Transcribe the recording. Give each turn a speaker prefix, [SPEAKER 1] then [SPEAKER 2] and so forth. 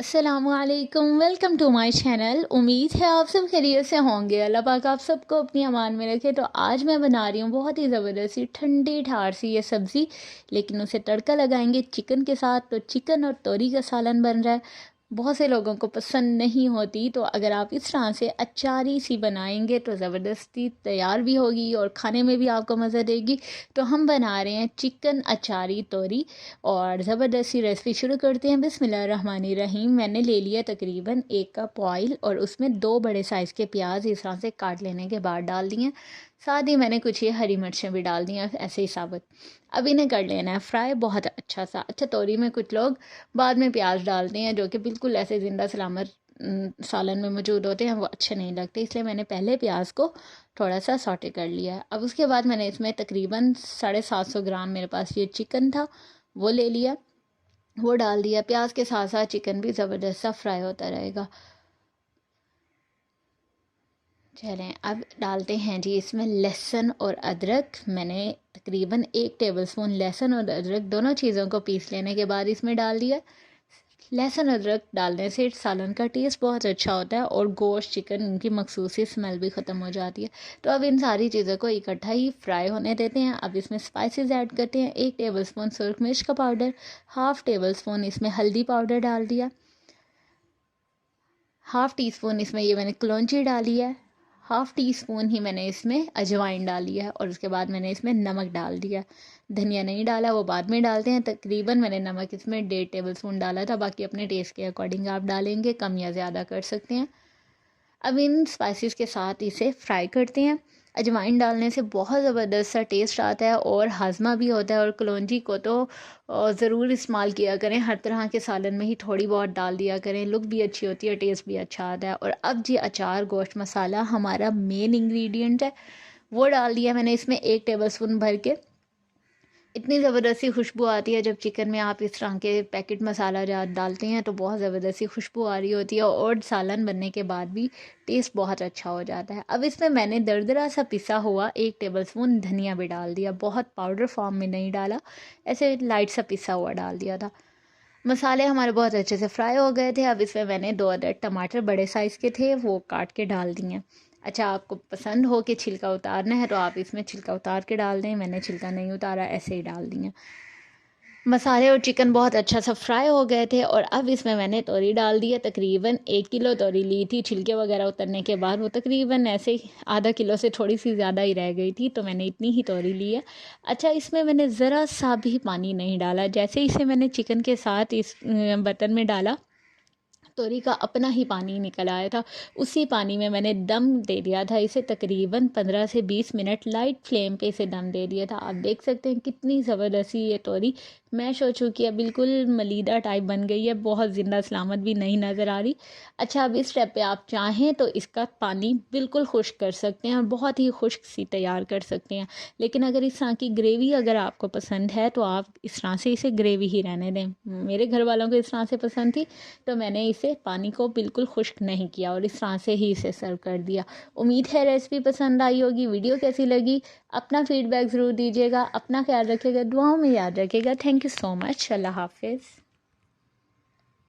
[SPEAKER 1] अस्सलामुअलैकुम, welcome to my channel. उम्मीद है आप सब खैरियत से होंगे। अल्लाह पाक आप सबको अपनी अमान में रखे। तो आज मैं बना रही हूँ बहुत ही ज़बरदस्त सी ठंडी ठार सी ये सब्ज़ी, लेकिन उसे तड़का लगाएंगे चिकन के साथ। तो चिकन और तोरी का सालन बन रहा है। बहुत से लोगों को पसंद नहीं होती, तो अगर आप इस तरह से अचारी सी बनाएंगे तो ज़बरदस्ती तैयार भी होगी और खाने में भी आपको मज़ा देगी। तो हम बना रहे हैं चिकन अचारी तोरी, और ज़बरदस्त सी रेसिपी शुरू करते हैं। बिस्मिल्लाहिर्रहमानिर्रहीम। मैंने ले लिया तकरीबन 1 कप ऑयल और उसमें 2 बड़े साइज़ के प्याज इस तरह से काट लेने के बाद डाल दिए। साथ ही मैंने कुछ ये हरी मिर्चें भी डाल दी हैं ऐसे ही साबुत। अब इन्हें कर लेना है फ्राई बहुत अच्छा सा। अच्छा, तोरी में कुछ लोग बाद में प्याज डालते हैं जो कि बिल्कुल ऐसे ज़िंदा सलामत सालन में मौजूद होते हैं, वो अच्छे नहीं लगते, इसलिए मैंने पहले प्याज को थोड़ा सा सॉटे कर लिया है। अब उसके बाद मैंने इसमें तकरीबन 750 ग्राम मेरे पास ये चिकन था, वो ले लिया, वो डाल दिया। प्याज के साथ साथ चिकन भी ज़बरदस्त सा फ्राई होता रहेगा। चलें, अब डालते हैं जी इसमें लहसुन और अदरक। मैंने तकरीबन 1 टेबलस्पून लहसुन और अदरक दोनों चीज़ों को पीस लेने के बाद इसमें डाल दिया। लहसुन अदरक डालने से सालन का टेस्ट बहुत अच्छा होता है और गोश्त चिकन इनकी मखसूस सी स्मेल भी ख़त्म हो जाती है। तो अब इन सारी चीज़ों को इकट्ठा ही फ्राई होने देते हैं। अब इसमें स्पाइसेस ऐड करते हैं। 1 टेबलस्पून सुरख मिर्च का पाउडर, 1/2 टेबलस्पून इसमें हल्दी पाउडर डाल दिया, 1/2 टीस्पून इसमें ये मैंने कलौंजी डाली है, 1/2 टीस्पून ही मैंने इसमें अजवाइन डाली है, और उसके बाद मैंने इसमें नमक डाल दिया। धनिया नहीं डाला, वो बाद में डालते हैं। तकरीबन मैंने नमक इसमें 1.5 टेबलस्पून डाला था, बाकी अपने टेस्ट के अकॉर्डिंग आप डालेंगे, कम या ज़्यादा कर सकते हैं। अब इन स्पाइसेस के साथ इसे फ्राई करते हैं। अजवाइन डालने से बहुत ज़बरदस्त सा टेस्ट आता है और हाजमा भी होता है। और कलौंजी को तो ज़रूर इस्तेमाल किया करें, हर तरह के सालन में ही थोड़ी बहुत डाल दिया करें, लुक भी अच्छी होती है, टेस्ट भी अच्छा आता है। और अब जी अचार गोश्त मसाला हमारा मेन इंग्रेडिएंट है, वो डाल दिया मैंने इसमें 1 टेबलस्पून भर के। इतनी ज़बरदस्त सी खुशबू आती है जब चिकन में आप इस तरह के पैकेट मसाला डालते हैं, तो बहुत ज़बरदस्त सी खुशबू आ रही होती है और सालन बनने के बाद भी टेस्ट बहुत अच्छा हो जाता है। अब इसमें मैंने दरदरा सा पिसा हुआ 1 टेबलस्पून धनिया भी डाल दिया, बहुत पाउडर फॉर्म में नहीं डाला, ऐसे लाइट सा पिसा हुआ डाल दिया था। मसाले हमारे बहुत अच्छे से फ्राई हो गए थे। अब इसमें मैंने 2 अदर टमाटर बड़े साइज़ के थे, वो काट के डाल दिए। अच्छा, आपको पसंद हो कि छिलका उतारना है तो आप इसमें छिलका उतार के डाल दें, मैंने छिलका नहीं उतारा, ऐसे ही डाल दिए। मसाले और चिकन बहुत अच्छा सा फ्राई हो गए थे और अब इसमें मैंने तोरी डाल दी है। तकरीबन 1 किलो तोरी ली थी, छिलके वगैरह उतरने के बाद वो तकरीबन ऐसे ही आधा किलो से थोड़ी सी ज़्यादा ही रह गई थी, तो मैंने इतनी ही तोरी ली है। अच्छा, इसमें मैंने ज़रा सा भी पानी नहीं डाला। जैसे इसे मैंने चिकन के साथ इस बर्तन में डाला, तोरी का अपना ही पानी निकल आया था। उसी पानी में मैंने दम दे दिया था इसे, तकरीबन 15 से 20 मिनट लाइट फ्लेम पे इसे दम दे दिया था। आप देख सकते हैं कितनी ज़बरदस्ती ये तोरी मैश हो चुकी है, बिल्कुल मलीदा टाइप बन गई है, बहुत ज़िंदा सलामत भी नहीं नज़र आ रही। अच्छा, अब इस स्टेप पे आप चाहें तो इसका पानी बिल्कुल खुश्क कर सकते हैं और बहुत ही खुश्क सी तैयार कर सकते हैं। लेकिन अगर इस तरह की ग्रेवी अगर आपको पसंद है तो आप इस तरह से इसे ग्रेवी ही रहने दें। मेरे घर वालों को इस तरह से पसंद थी, तो मैंने इसे पानी को बिल्कुल खुश्क नहीं किया और इस तरह से ही इसे सर्व कर दिया। उम्मीद है रेसिपी पसंद आई होगी। वीडियो कैसी लगी अपना फीडबैक ज़रूर दीजिएगा। अपना ख्याल रखिएगा, दुआओं में याद रखिएगा। Thank you so much. अल्लाह हाफिज़।